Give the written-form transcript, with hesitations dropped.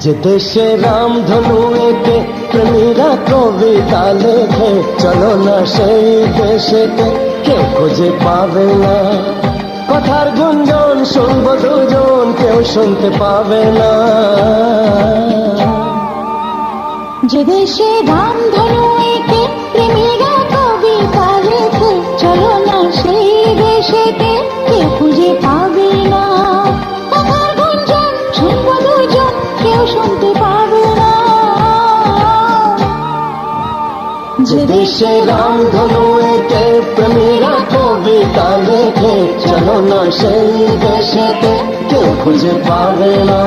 যে দেশে রামধনু এঁকে প্রেমীরা কবিতা লেখে, চলো না সেই দেশেতে, কেউ খুঁজে পাবে না। কথার গুঞ্জন শুনবো দুজন, কেউ শুনতে পাবে না। যে দেশে রামধনু এঁকে প্রেমীরা কবিতা লেখে, চলো না সেই দেশেতে, কেউ খুঁজে পাবে না। কথার গুঞ্জন শুনবো দুজন, কেউ শুনতে পাবে না। যে দেশে রামধনু এঁকে প্রেমীরা কবিতা লেখে, চলো না সেই দেশেতে, কেউ খুঁজে পাবে না।